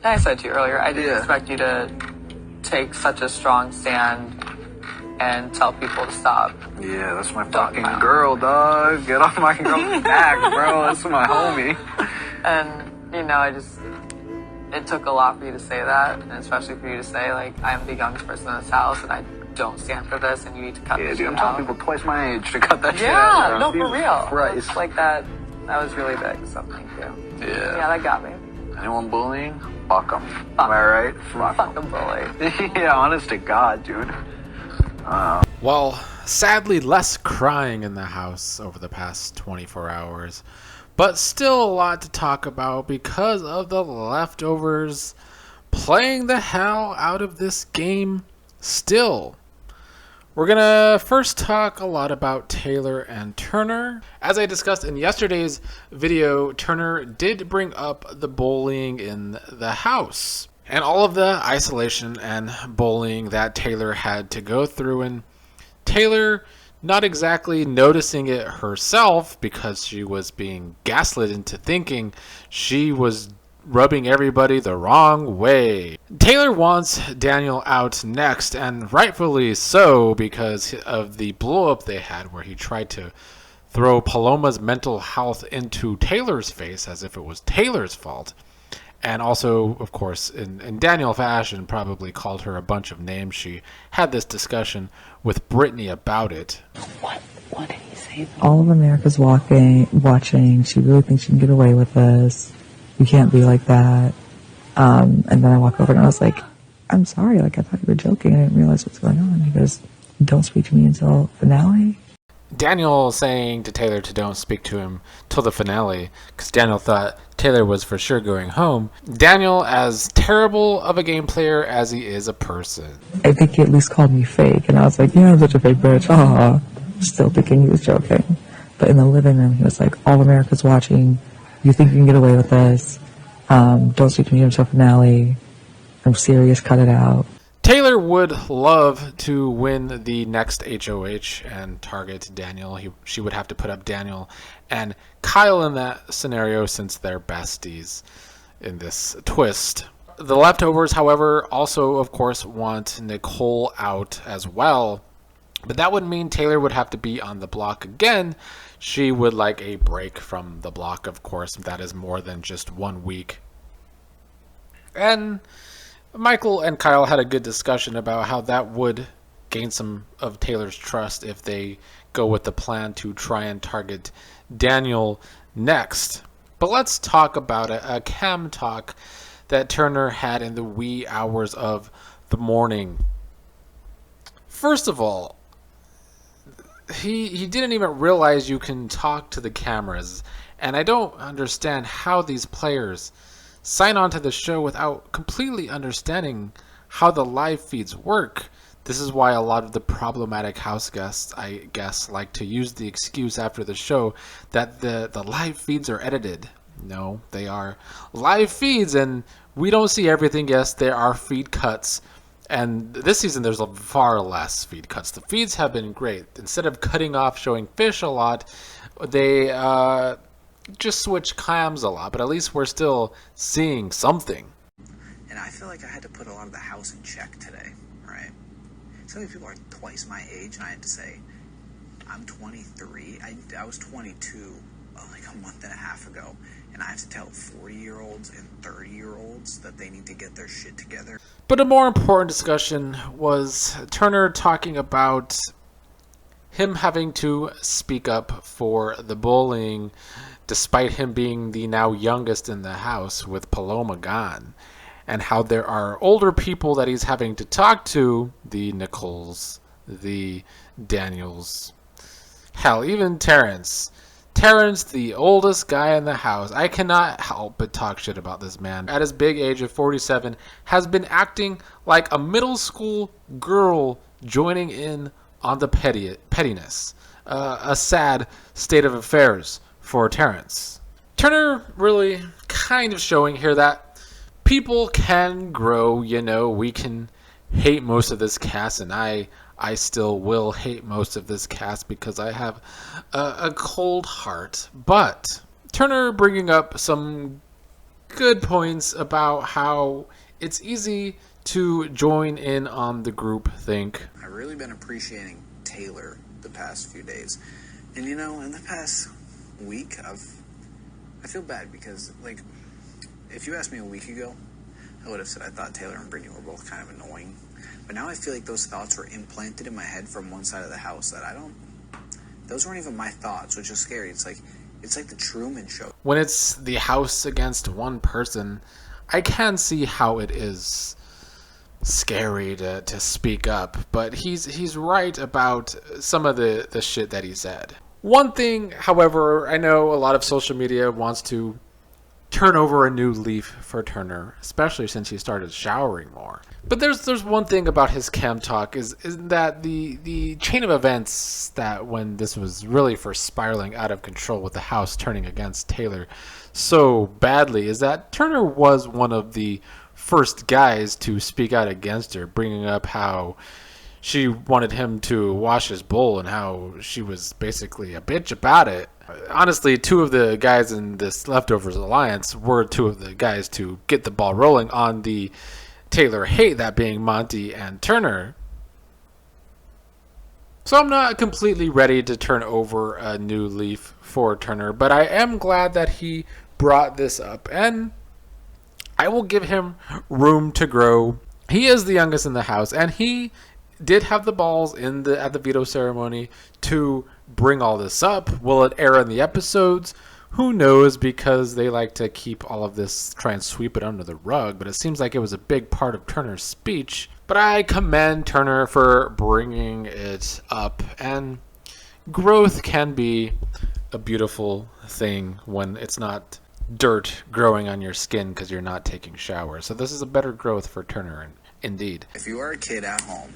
I said to you earlier, I didn't expect you to take such a strong stand and tell people to stop. Yeah, that's my fucking girl, dog. Get off my girl's back, bro. That's my homie. And, you know, it took a lot for you to say that, and especially for you to say, like, I'm the youngest person in this house, and I don't stand for this, and you need to cut this shit out. I'm telling people twice my age to cut that shit out. Yeah, no, for real. Christ. Like that was really big, so thank you. Yeah. Yeah, that got me. Anyone bullying? Fuck them. Am I right? Fuck them bully. Yeah, honest to God, dude. Well, sadly, less crying in the house over the past 24 hours, but still a lot to talk about because of the leftovers playing the hell out of this game still. We're going to first talk a lot about Taylor and Turner. As I discussed in yesterday's video, Turner did bring up the bullying in the house and all of the isolation and bullying that Taylor had to go through. And Taylor not exactly noticing it herself because she was being gaslit into thinking she was rubbing everybody the wrong way. Taylor wants Daniel out next, and rightfully so, because of the blow up they had where he tried to throw Paloma's mental health into Taylor's face as if it was Taylor's fault. And also, of course, in Daniel fashion, probably called her a bunch of names. She had this discussion with Brittany about it. What did he say? All of America's watching. She really thinks she can get away with this. You can't be like that. And then I walk over and I was like, I'm sorry. Like, I thought you were joking. I didn't realize what's going on. He goes, don't speak to me until finale. Daniel saying to Taylor to don't speak to him till the finale because Daniel thought Taylor was for sure going home. Daniel, as terrible of a game player as he is a person. I think he at least called me fake. And I was like, yeah, I'm such a fake bitch. Still thinking he was joking. But in the living room, he was like, all America's watching. You think you can get away with this? Don't speak to me until finale. I'm serious. Cut it out. Taylor would love to win the next HOH and target Daniel. She would have to put up Daniel and Kyle in that scenario since they're besties in this twist. The leftovers, however, also, of course, want Nicole out as well. But that would mean Taylor would have to be on the block again. She would like a break from the block, of course. That is more than just 1 week. And Michael and Kyle had a good discussion about how that would gain some of Taylor's trust if they go with the plan to try and target Daniel next. But let's talk about a cam talk that Turner had in the wee hours of the morning. First of all, he didn't even realize you can talk to the cameras, and I don't understand how these players sign on to the show without completely understanding how the live feeds work. This is why a lot of the problematic house guests, I guess, like to use the excuse after the show that the live feeds are edited. No, they are live feeds, and we don't see everything. Yes, there are feed cuts. And this season, there's far less feed cuts. The feeds have been great. Instead of cutting off showing fish a lot, they just switch cams a lot. But at least we're still seeing something. And I feel like I had to put a lot of the house in check today, right? So many people are twice my age, and I had to say, I'm 23. I was 22 like a month and a half ago. And I have to tell 40-year-olds and 30-year-olds that they need to get their shit together. But a more important discussion was Turner talking about him having to speak up for the bullying despite him being the now youngest in the house with Paloma gone, and how there are older people that he's having to talk to, the Nicoles, the Daniels, hell, even Terence. Terence, the oldest guy in the house. I cannot help but talk shit about this man. At his big age of 47, has been acting like a middle school girl joining in on the pettiness. A sad state of affairs for Terence. Turner really kind of showing here that people can grow, you know, we can hate most of this cast, and I still will hate most of this cast because I have a cold heart. But Turner bringing up some good points about how it's easy to join in on the group think. I've really been appreciating Taylor the past few days. And you know, in the past week, I feel bad because, like, if you asked me a week ago, I would have said I thought Taylor and Brittany were both kind of annoying. But now I feel like those thoughts were implanted in my head from one side of the house that those weren't even my thoughts, which is scary. It's like the Truman Show. When it's the house against one person, I can see how it is scary to speak up, but he's right about some of the shit that he said. One thing, however, I know a lot of social media wants to turn over a new leaf for Turner, especially since he started showering more. But there's one thing about his cam talk is that the chain of events that when this was really first spiraling out of control with the house turning against Taylor so badly is that Turner was one of the first guys to speak out against her, bringing up how she wanted him to wash his bowl and how she was basically a bitch about it. Honestly, two of the guys in this Leftovers alliance were two of the guys to get the ball rolling on the Taylor hate, that being Monty and Turner. So I'm not completely ready to turn over a new leaf for Turner, but I am glad that he brought this up, and I will give him room to grow. He is the youngest in the house, and he did have the balls at the veto ceremony to bring all this up. Will it air in the episodes? Who knows, because they like to keep all of this, try and sweep it under the rug, but it seems like it was a big part of Turner's speech. But I commend Turner for bringing it up, and growth can be a beautiful thing when it's not dirt growing on your skin because you're not taking showers. So this is a better growth for Turner, indeed. If you are a kid at home,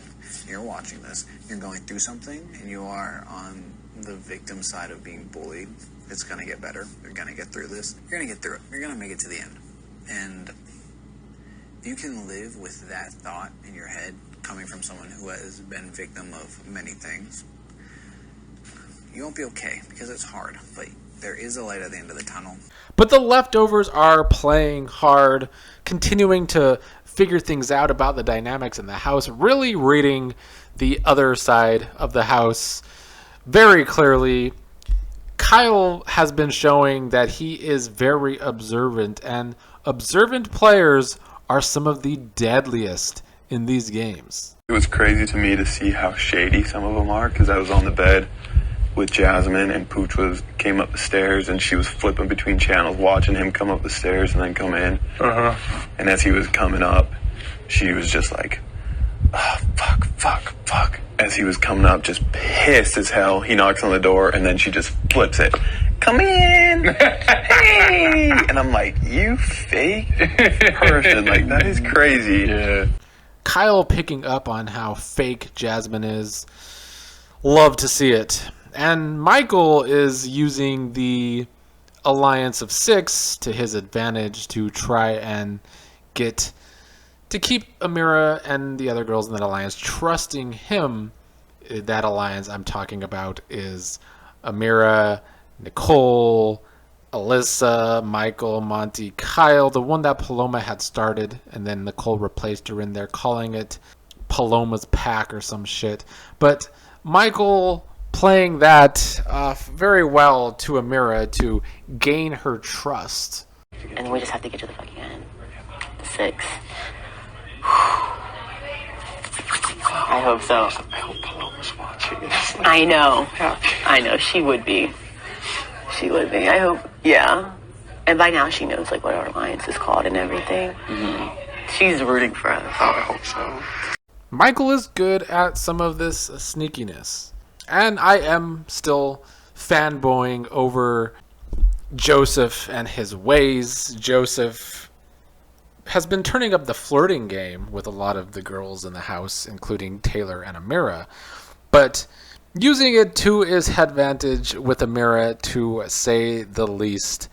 you're watching this, you're going through something, and you are on the victim side of being bullied, it's going to get better. You're going to get through this. You're going to get through it. You're going to make it to the end. And if you can live with that thought in your head, coming from someone who has been victim of many things, you won't be okay, because it's hard. But there is a light at the end of the tunnel. But the Leftovers are playing hard, continuing to figure things out about the dynamics in the house, really reading the other side of the house very clearly. Kyle has been showing that he is very observant, and observant players are some of the deadliest in these games. It was crazy to me to see how shady some of them are, because I was on the bed with Jasmine, and Pooch came up the stairs, and she was flipping between channels, watching him come up the stairs and then come in. And as he was coming up, she was just like, oh, fuck. As he was coming up, just pissed as hell, he knocks on the door, and then she just flips it. Come in! Hey! And I'm like, you fake person. Like, that is crazy. Yeah. Kyle picking up on how fake Jasmine is. Love to see it. And Michael is using the alliance of 6 to his advantage to try and keep Amira and the other girls in that alliance trusting him. That alliance I'm talking about is Amira, Nicole, Alyssa, Michael, Monty, Kyle, the one that Paloma had started, and then Nicole replaced her in there, calling it Paloma's pack or some shit. But Michael playing that very well to Amira to gain her trust. And we just have to get to the fucking end. The 6. I hope so. I hope Paloma's watching this. I know. She would be. I hope. Yeah. And by now she knows like what our alliance is called and everything. Mm-hmm. She's rooting for us. Oh, I hope so. Michael is good at some of this sneakiness. And I am still fanboying over Joseph and his ways. Joseph has been turning up the flirting game with a lot of the girls in the house, including Taylor and Amira, but using it to his advantage with Amira, to say the least.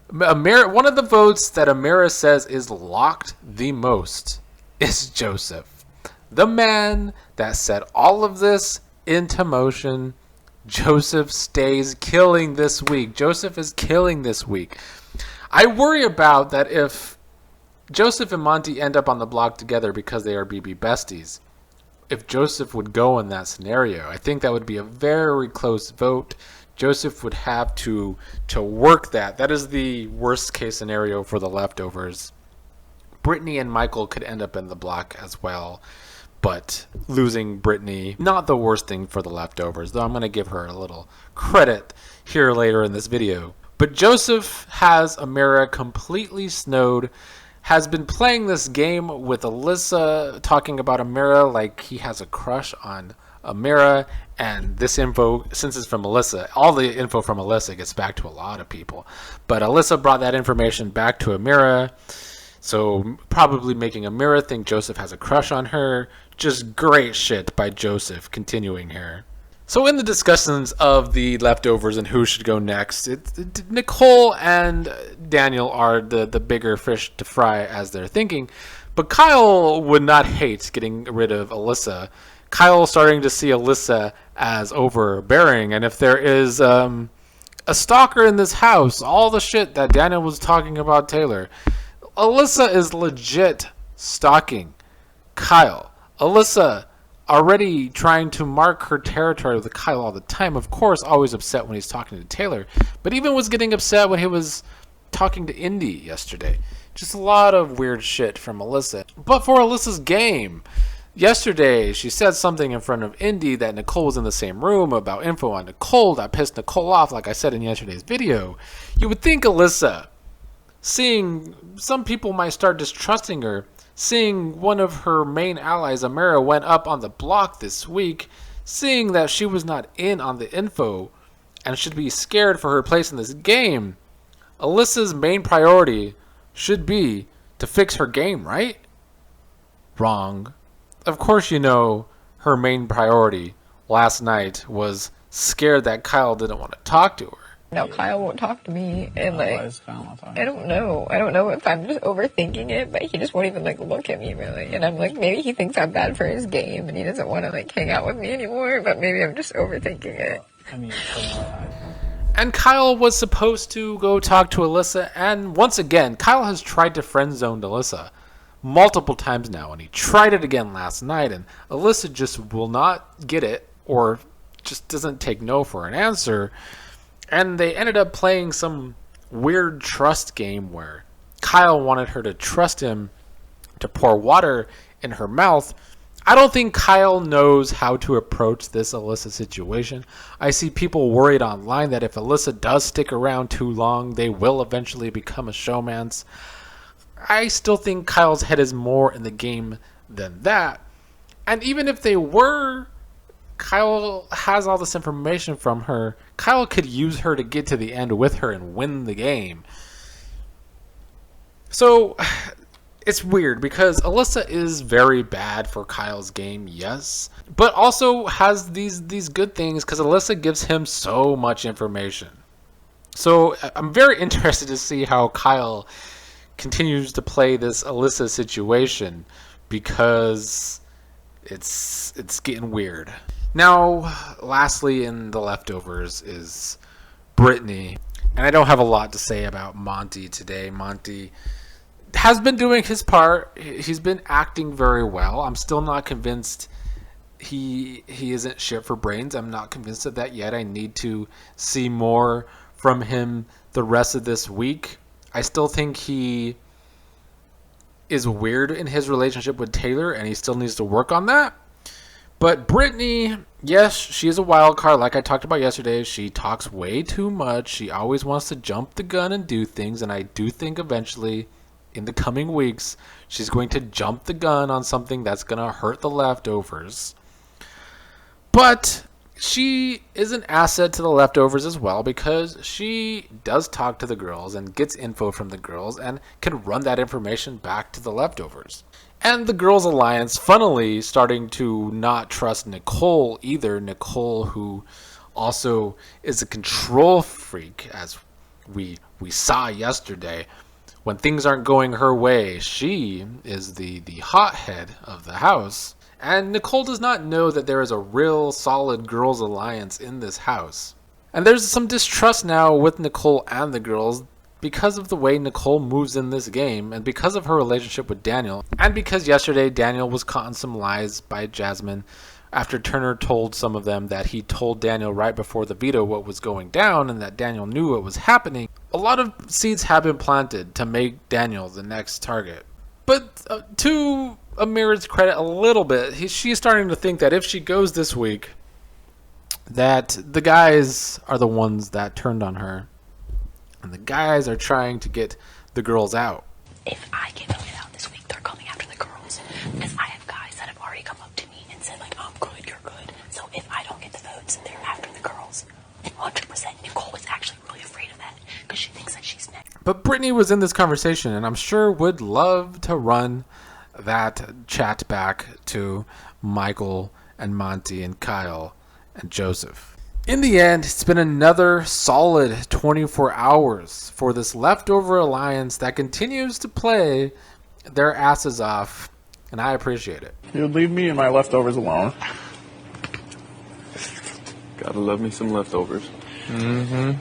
One of the votes that Amira says is locked the most is Joseph. The man that set all of this into motion. Joseph stays killing this week. Joseph is killing this week. I worry about that if Joseph and Monty end up on the block together because they are BB besties. If Joseph would go in that scenario, I think that would be a very close vote. Joseph would have to work that. That is the worst case scenario for the leftovers. Brittany and Michael could end up in the block as well, but losing Brittany, not the worst thing for the leftovers, though I'm going to give her a little credit here later in this video. But Joseph has Amira completely snowed, has been playing this game with Alyssa, talking about Amira like he has a crush on Amira, and this info, since it's from Alyssa, all the info from Alyssa gets back to a lot of people. But Alyssa brought that information back to Amira, so probably making Amira think Joseph has a crush on her. Just great shit by Joseph, continuing here. So in the discussions of the leftovers and who should go next, Nicole and Daniel are the bigger fish to fry as they're thinking. But Kyle would not hate getting rid of Alyssa. Kyle starting to see Alyssa as overbearing. And if there is a stalker in this house, all the shit that Daniel was talking about Taylor, Alyssa is legit stalking Kyle. Alyssa already trying to mark her territory with Kyle all the time. Of course, always upset when he's talking to Taylor, but even was getting upset when he was talking to Indy yesterday. Just a lot of weird shit from Alyssa. But for Alyssa's game, yesterday she said something in front of Indy that Nicole was in the same room about info on Nicole that pissed Nicole off, like I said in yesterday's video. You would think Alyssa, seeing some people might start distrusting her, seeing one of her main allies, Amira, went up on the block this week, seeing that she was not in on the info and should be scared for her place in this game, Alyssa's main priority should be to fix her game, right? Wrong. Of course you know her main priority last night was scared that Kyle didn't want to talk to her. No, Kyle won't talk to me, and like, I don't know if I'm just overthinking it, but he just won't even like look at me really, and I'm like, maybe he thinks I'm bad for his game, and he doesn't want to like hang out with me anymore, but maybe I'm just overthinking it. And Kyle was supposed to go talk to Alyssa, and once again, Kyle has tried to friendzone Alyssa multiple times now, and he tried it again last night, and Alyssa just will not get it, or just doesn't take no for an answer. And they ended up playing some weird trust game where Kyle wanted her to trust him to pour water in her mouth. I don't think Kyle knows how to approach this Alyssa situation. I see people worried online that if Alyssa does stick around too long, they will eventually become a showmance. I still think Kyle's head is more in the game than that. And even if they were, Kyle has all this information from her. Kyle could use her to get to the end with her and win the game. So it's weird because Alyssa is very bad for Kyle's game, yes, but also has these good things because Alyssa gives him so much information. So I'm very interested to see how Kyle continues to play this Alyssa situation because it's getting weird. Now, lastly in the leftovers is Brittany. And I don't have a lot to say about Monty today. Monty has been doing his part. He's been acting very well. I'm still not convinced he isn't shit for brains. I'm not convinced of that yet. I need to see more from him the rest of this week. I still think he is weird in his relationship with Taylor, and he still needs to work on that. But Brittany, yes, she is a wild card. Like I talked about yesterday, she talks way too much. She always wants to jump the gun and do things. And I do think eventually, in the coming weeks, she's going to jump the gun on something that's going to hurt the leftovers. But she is an asset to the leftovers as well because she does talk to the girls and gets info from the girls and can run that information back to the leftovers. And the Girls Alliance, funnily, starting to not trust Nicole either. Nicole, who also is a control freak, as we saw yesterday. When things aren't going her way, she is the hothead of the house. And Nicole does not know that there is a real solid Girls Alliance in this house. And there's some distrust now with Nicole and the girls because of the way Nicole moves in this game, and because of her relationship with Daniel, and because yesterday Daniel was caught in some lies by Jasmine after Turner told some of them that he told Daniel right before the veto what was going down and that Daniel knew what was happening. A lot of seeds have been planted to make Daniel the next target. But to Amira's credit a little bit, she's starting to think that if she goes this week, that the guys are the ones that turned on her. And the guys are trying to get the girls out. If I get voted out this week, they're coming after the girls. Because I have guys that have already come up to me and said, like, I'm good, you're good. So if I don't get the votes, they're after the girls. 100%. Nicole is actually really afraid of that because she thinks that she's next. But Brittany was in this conversation, and I'm sure would love to run that chat back to Michael and Monty and Kyle and Joseph. In the end, it's been another solid 24 hours for this leftover alliance that continues to play their asses off, and I appreciate it. You'll leave me and my leftovers alone. Gotta love me some leftovers. Mm-hmm.